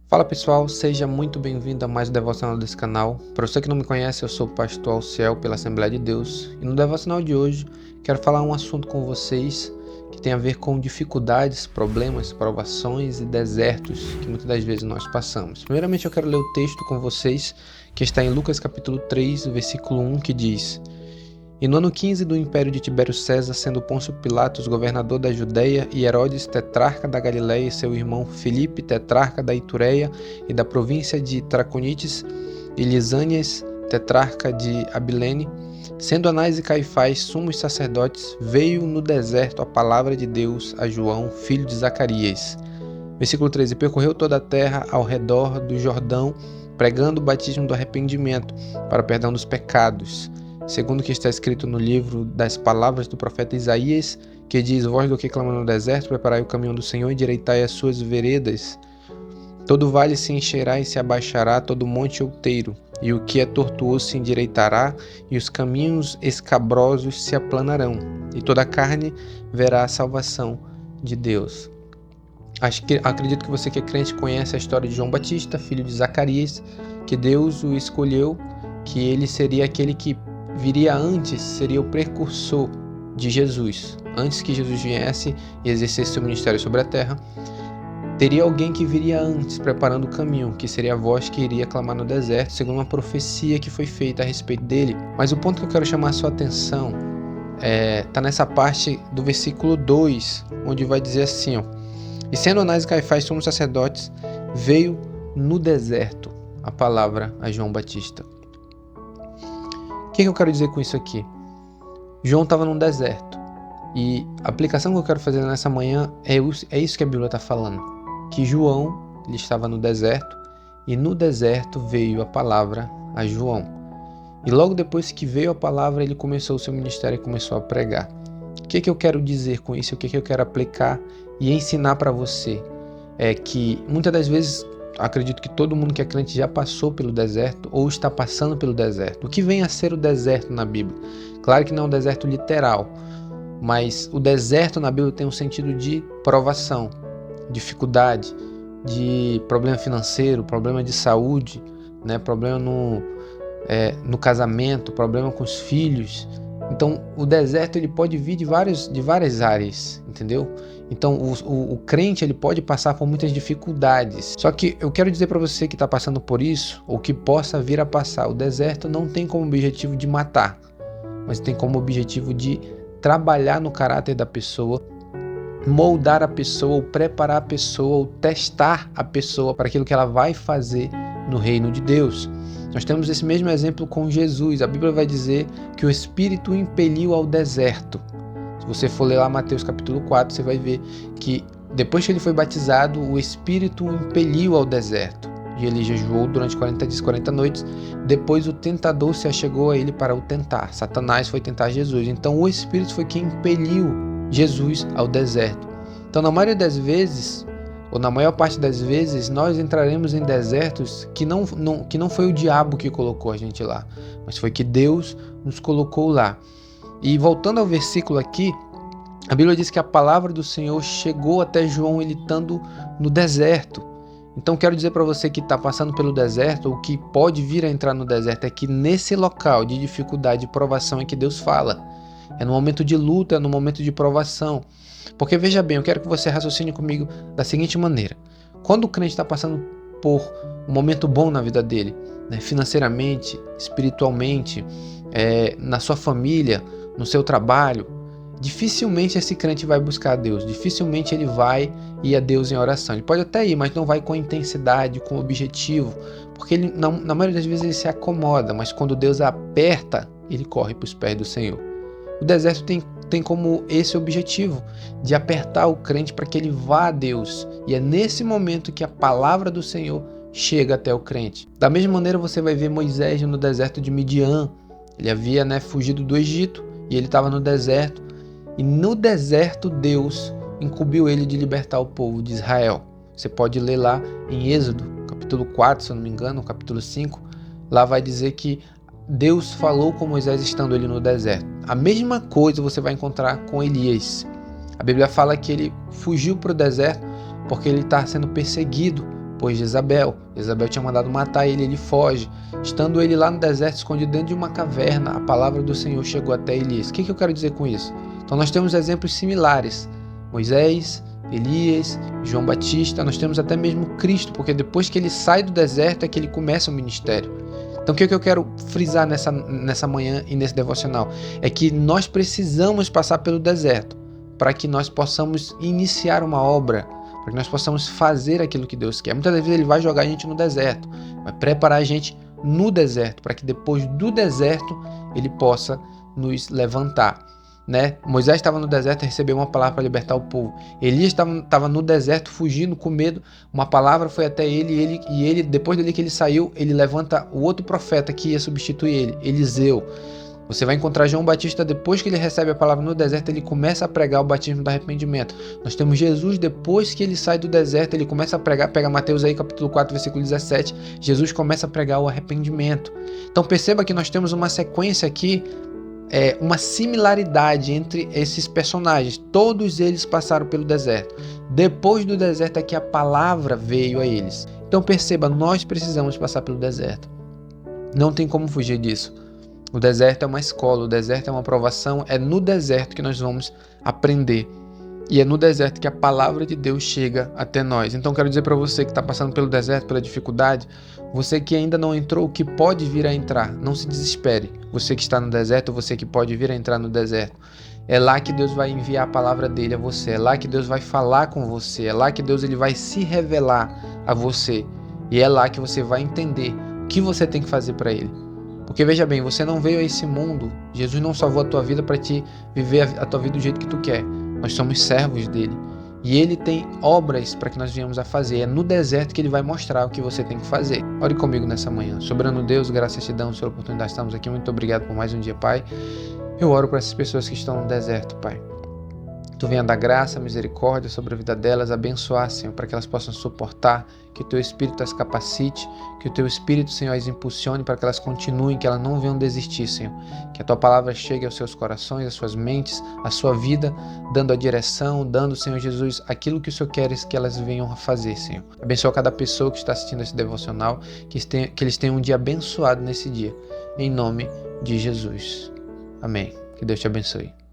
Fala pessoal, seja muito bem-vindo a mais um devocional desse canal. Para você que não me conhece, eu sou o pastor Alciel pela Assembleia de Deus e no devocional de hoje quero falar um assunto com vocês que tem a ver com dificuldades, problemas, provações e desertos que muitas das vezes nós passamos. Primeiramente eu quero ler o texto com vocês que está em Lucas capítulo 3, versículo 1, que diz: E no ano 15 do império de Tibério César, sendo Pôncio Pilatos governador da Judéia e Herodes tetrarca da Galiléia e seu irmão Filipe tetrarca da Itureia e da província de Traconites e Lisânias tetrarca de Abilene, sendo Anás e Caifás sumos sacerdotes, veio no deserto a palavra de Deus a João, filho de Zacarias. Versículo 13: Percorreu toda a terra ao redor do Jordão, pregando o batismo do arrependimento para o perdão dos pecados, segundo o que está escrito no livro das palavras do profeta Isaías, que diz: Voz do que clama no deserto, preparai o caminho do Senhor e endireitai as suas veredas. Todo vale se encherá e se abaixará, todo monte outeiro, e o que é tortuoso se endireitará, e os caminhos escabrosos se aplanarão, e toda a carne verá a salvação de Deus. Acredito que você que é crente conhece a história de João Batista, filho de Zacarias, que Deus o escolheu, que ele seria aquele que viria antes, seria o precursor de Jesus. Antes que Jesus viesse e exercesse seu ministério sobre a terra, teria alguém que viria antes, preparando o caminho, que seria a voz que iria clamar no deserto, segundo uma profecia que foi feita a respeito dele. Mas o ponto que eu quero chamar a sua atenção está nessa parte do versículo 2, onde vai dizer assim: E sendo Anás e Caifás sumos sacerdotes, veio no deserto a palavra a João Batista. O que eu quero dizer com isso aqui? João estava num deserto. E a aplicação que eu quero fazer nessa manhã é isso que a Bíblia está falando. Que João ele estava no deserto e no deserto veio a palavra a João. E logo depois que veio a palavra, ele começou o seu ministério e começou a pregar. O que eu quero dizer com isso? O que eu quero aplicar e ensinar para você? É que muitas das vezes, acredito que todo mundo que é crente já passou pelo deserto ou está passando pelo deserto. O que vem a ser o deserto na Bíblia? Claro que não é um deserto literal, mas o deserto na Bíblia tem um sentido de provação, dificuldade, de problema financeiro, problema de saúde, né? Problema no casamento, problema com os filhos. Então o deserto ele pode vir de várias áreas, entendeu? Então o crente ele pode passar por muitas dificuldades. Só que eu quero dizer para você que está passando por isso, ou que possa vir a passar, o deserto não tem como objetivo de matar, mas tem como objetivo de trabalhar no caráter da pessoa, moldar a pessoa, ou preparar a pessoa, ou testar a pessoa para aquilo que ela vai fazer no reino de Deus. Nós temos esse mesmo exemplo com Jesus. A Bíblia vai dizer que o Espírito o impeliu ao deserto. Se você for ler lá Mateus capítulo 4, você vai ver que depois que ele foi batizado, o Espírito o impeliu ao deserto. E ele jejuou durante 40 dias, 40 noites. Depois o tentador se achegou a ele para o tentar. Satanás foi tentar Jesus. Então o Espírito foi quem impeliu Jesus ao deserto. Então na maioria das vezes, ou na maior parte das vezes, nós entraremos em desertos que não foi o diabo que colocou a gente lá, mas foi que Deus nos colocou lá. E voltando ao versículo aqui, a Bíblia diz que a palavra do Senhor chegou até João ele estando no deserto. Então quero dizer para você que está passando pelo deserto, ou que pode vir a entrar no deserto, é que nesse local de dificuldade e provação é que Deus fala. É no momento de luta, é no momento de provação. Porque veja bem, eu quero que você raciocine comigo da seguinte maneira. Quando o crente está passando por um momento bom na vida dele, né, financeiramente, espiritualmente, na sua família, no seu trabalho, dificilmente esse crente vai buscar a Deus, dificilmente ele vai ir a Deus em oração. Ele pode até ir, mas não vai com intensidade, com objetivo, porque ele, na maioria das vezes ele se acomoda, mas quando Deus aperta, ele corre para os pés do Senhor. O deserto tem como esse objetivo, de apertar o crente para que ele vá a Deus. E é nesse momento que a palavra do Senhor chega até o crente. Da mesma maneira você vai ver Moisés no deserto de Midian. Ele havia fugido do Egito e ele estava no deserto. E no deserto Deus incumbiu ele de libertar o povo de Israel. Você pode ler lá em Êxodo, capítulo 4, se eu não me engano, capítulo 5. Lá vai dizer que Deus falou com Moisés estando ele no deserto. A mesma coisa você vai encontrar com Elias. A Bíblia fala que ele fugiu para o deserto porque ele está sendo perseguido depois de Jezabel. Jezabel tinha mandado matar ele, ele foge. Estando ele lá no deserto, escondido dentro de uma caverna, a palavra do Senhor chegou até Elias. O que eu quero dizer com isso? Então nós temos exemplos similares. Moisés, Elias, João Batista, nós temos até mesmo Cristo, porque depois que ele sai do deserto é que ele começa o ministério. Então o que eu quero frisar nessa manhã e nesse devocional? É que nós precisamos passar pelo deserto para que nós possamos iniciar uma obra, para que nós possamos fazer aquilo que Deus quer. Muitas vezes ele vai jogar a gente no deserto, vai preparar a gente no deserto, para que depois do deserto ele possa nos levantar. Né? Moisés estava no deserto e recebeu uma palavra para libertar o povo. Elias estava no deserto fugindo com medo. Uma palavra foi até ele e ele, depois dele que ele saiu, ele levanta o outro profeta que ia substituir ele, Eliseu. Você vai encontrar João Batista depois que ele recebe a palavra no deserto, ele começa a pregar o batismo do arrependimento. Nós temos Jesus depois que ele sai do deserto, ele começa a pregar, pega Mateus aí capítulo 4, versículo 17, Jesus começa a pregar o arrependimento. Então perceba que nós temos uma sequência aqui, uma similaridade entre esses personagens. Todos eles passaram pelo deserto. Depois do deserto é que a palavra veio a eles. Então perceba, nós precisamos passar pelo deserto. Não tem como fugir disso. O deserto é uma escola, o deserto é uma provação, é no deserto que nós vamos aprender. E é no deserto que a palavra de Deus chega até nós. Então quero dizer para você que está passando pelo deserto, pela dificuldade, você que ainda não entrou, que pode vir a entrar, não se desespere. Você que está no deserto, você que pode vir a entrar no deserto. É lá que Deus vai enviar a palavra dele a você, é lá que Deus vai falar com você, é lá que Deus ele vai se revelar a você. E é lá que você vai entender o que você tem que fazer para ele. Porque veja bem, você não veio a esse mundo, Jesus não salvou a tua vida para te viver a tua vida do jeito que tu quer. Nós somos servos dele. E ele tem obras para que nós venhamos a fazer. É no deserto que ele vai mostrar o que você tem que fazer. Ore comigo nessa manhã. Soberano Deus, graças te damos pela oportunidade de estarmos aqui. Muito obrigado por mais um dia, Pai. Eu oro para essas pessoas que estão no deserto, Pai. Tu venha dar graça, misericórdia sobre a vida delas, abençoar, Senhor, para que elas possam suportar, que o Teu Espírito as capacite, que o Teu Espírito, Senhor, as impulsione para que elas continuem, que elas não venham desistir, Senhor. Que a Tua palavra chegue aos seus corações, às suas mentes, à sua vida, dando a direção, dando, Senhor Jesus, aquilo que o Senhor quer que elas venham a fazer, Senhor. Abençoa cada pessoa que está assistindo esse devocional, que eles tenham um dia abençoado nesse dia, em nome de Jesus. Amém. Que Deus te abençoe.